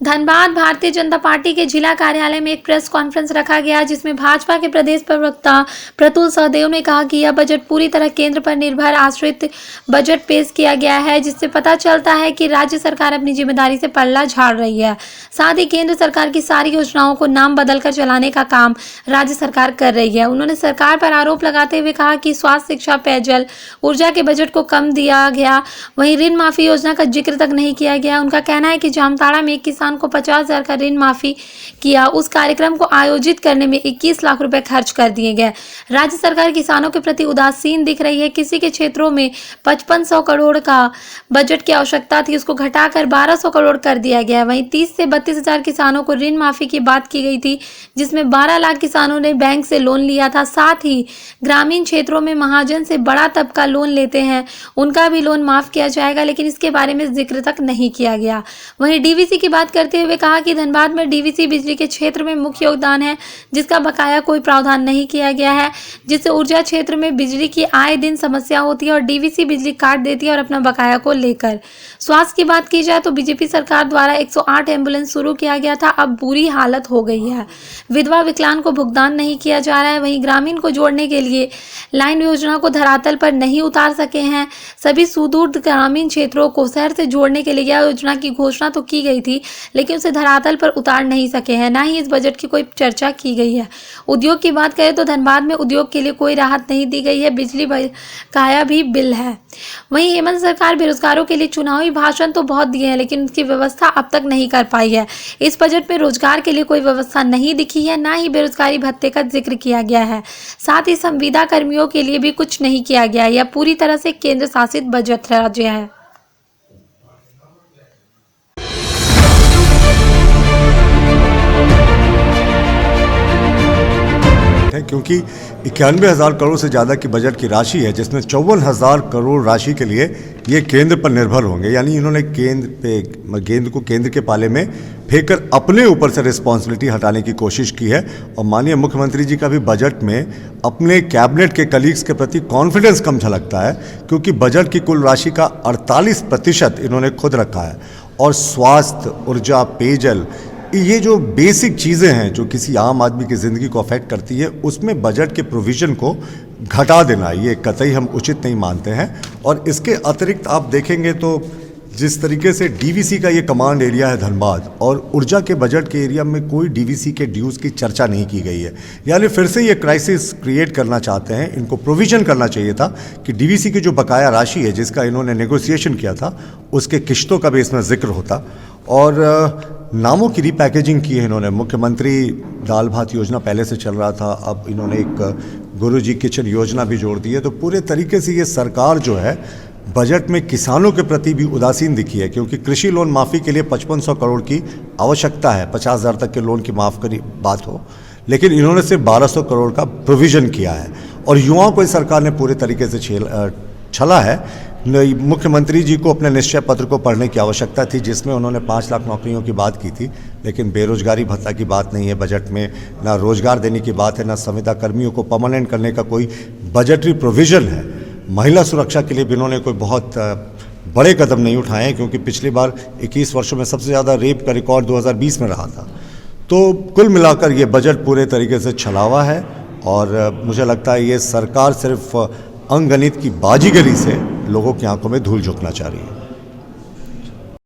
Dhanbad Bharatiya Janata party के जिला कार्यालय में एक प्रेस कॉन्फ्रेंस रखा गया, जिसमें भाजपा के प्रदेश प्रवक्ता प्रतुल सहदेव ने कहा कि यह बजट पूरी तरह केंद्र पर निर्भर आश्रित बजट पेश किया गया है, जिससे पता चलता है कि राज्य सरकार अपनी जिम्मेदारी से पल्ला झाड़ रही है। साथ ही केंद्र सरकार की सारी योजनाओं को नाम बदलकर चलाने का काम राज्य सरकार कर रही है। उन्होंने सरकार पर आरोप लगाते हुए कहा कि स्वास्थ्य, शिक्षा, पेयजल, ऊर्जा के बजट को कम दिया गया, वहीं ऋण माफी योजना का जिक्र तक नहीं किया गया। उनका कहना है कि जामताड़ा में किसान को 50,000 का ऋण माफी किया, उस कार्यक्रम को आयोजित करने में 21 लाख रुपए खर्च कर दिए गए। राज्य सरकार किसानों के प्रति उदासीन दिख रही है। किसी के क्षेत्रों में 5500 करोड़ का बजट की आवश्यकता थी, उसको घटाकर 1200 करोड़ कर दिया गया। वहीं 30 से 32,000 किसानों को ऋण माफी की बात की गई थी, जिसमें 12 लाख किसानों ने बैंक से लोन लिया था। साथ ही ग्रामीण क्षेत्रों में महाजन से बड़ा तबका लोन लेते हैं, उनका भी लोन माफ किया जाएगा, लेकिन इसके बारे में जिक्र तक नहीं किया गया। वहीं डीवीसी की बात करते हुए कहा कि धनबाद में डीवीसी बिजली के क्षेत्र में मुख्य योगदान है, जिसका बकाया कोई प्रावधान नहीं किया गया है, जिससे ऊर्जा क्षेत्र में बिजली की आए दिन समस्या होती है और डीवीसी बिजली काट देती है और अपना बकाया को लेकर। स्वास्थ्य की बात की जाए तो बीजेपी सरकार द्वारा 108 एम्बुलेंस शुरू किया गया था, अब बुरी हालत हो गई है। विधवा विकलांग को भुगतान नहीं किया जा रहा है। वहीं ग्रामीण को जोड़ने के लिए लाइन योजना को धरातल पर नहीं उतार सके हैं। सभी सुदूर ग्रामीण क्षेत्रों को शहर से जोड़ने के लिए यह योजना की घोषणा तो की गई थी, लेकिन उसे धरातल पर उतार नहीं सके हैं। ना ही इस बजट की कोई चर्चा की गई है। उद्योग की बात करें तो धनबाद में उद्योग के लिए कोई राहत नहीं दी गई है, बिजली बकाया भी बिल है। वहीं हेमंत सरकार बेरोजगारों के लिए चुनावी भाषण तो बहुत दिए हैं, लेकिन उसकी व्यवस्था अब तक नहीं कर पाई है। इस बजट में रोजगार के लिए कोई व्यवस्था नहीं दिखी है, ना ही बेरोजगारी भत्ते का जिक्र किया गया है। साथ ही संविदा कर्मियों के लिए भी कुछ नहीं किया गया। यह पूरी तरह से केंद्र शासित बजट राज्य है। क्योंकि 91,000 करोड़ से ज़्यादा की बजट की राशि है, जिसमें 54,000 करोड़ राशि के लिए ये केंद्र पर निर्भर होंगे। यानी इन्होंने गेंद को केंद्र के पाले में फेंककर अपने ऊपर से रिस्पॉन्सिबिलिटी हटाने की कोशिश की है। और माननीय मुख्यमंत्री जी का भी बजट में अपने कैबिनेट के कलीग्स के प्रति कॉन्फिडेंस कम झलकता है, क्योंकि बजट की कुल राशि का 48% इन्होंने खुद रखा है। और स्वास्थ्य, ऊर्जा, पेयजल, ये जो बेसिक चीज़ें हैं जो किसी आम आदमी की ज़िंदगी को अफेक्ट करती है, उसमें बजट के प्रोविज़न को घटा देना ये कतई हम उचित नहीं मानते हैं। और इसके अतिरिक्त आप देखेंगे तो जिस तरीके से डीवीसी का ये कमांड एरिया है धनबाद, और ऊर्जा के बजट के एरिया में कोई डीवीसी के ड्यूज़ की चर्चा नहीं की गई है। यानी फिर से ये क्राइसिस क्रिएट करना चाहते हैं। इनको प्रोविज़न करना चाहिए था कि डीवीसी की जो बकाया राशि है, जिसका इन्होंने नेगोशिएशन किया था, उसके किश्तों का भी इसमें जिक्र होता। और नामों की रीपैकेजिंग की है इन्होंने। मुख्यमंत्री दाल भात योजना पहले से चल रहा था, अब इन्होंने एक गुरुजी किचन योजना भी जोड़ दी है। तो पूरे तरीके से ये सरकार जो है बजट में किसानों के प्रति भी उदासीन दिखी है, क्योंकि कृषि लोन माफ़ी के लिए 5500 करोड़ की आवश्यकता है, 50,000 तक के लोन की माफ़ करी बात हो, लेकिन इन्होंने सिर्फ 1200 करोड़ का प्रोविज़न किया है। और युवाओं को इस सरकार ने पूरे तरीके से छला है। मुख्यमंत्री जी को अपने निश्चय पत्र को पढ़ने की आवश्यकता थी, जिसमें उन्होंने 5 लाख नौकरियों की बात की थी, लेकिन बेरोजगारी भत्ता की बात नहीं है बजट में, ना रोजगार देने की बात है, ना संविदा कर्मियों को परमानेंट करने का कोई बजटरी प्रोविज़न है। महिला सुरक्षा के लिए भी इन्होंने कोई बहुत बड़े कदम नहीं उठाए हैं, क्योंकि पिछली बार 21 वर्षों में सबसे ज़्यादा रेप का रिकॉर्ड 2020 में रहा था। तो कुल मिलाकर ये बजट पूरे तरीके से छलावा है। और मुझे लगता है ये सरकार सिर्फ अंगगणित की बाजीगरी से लोगों की आंखों में धूल झोंकना चाह रही है।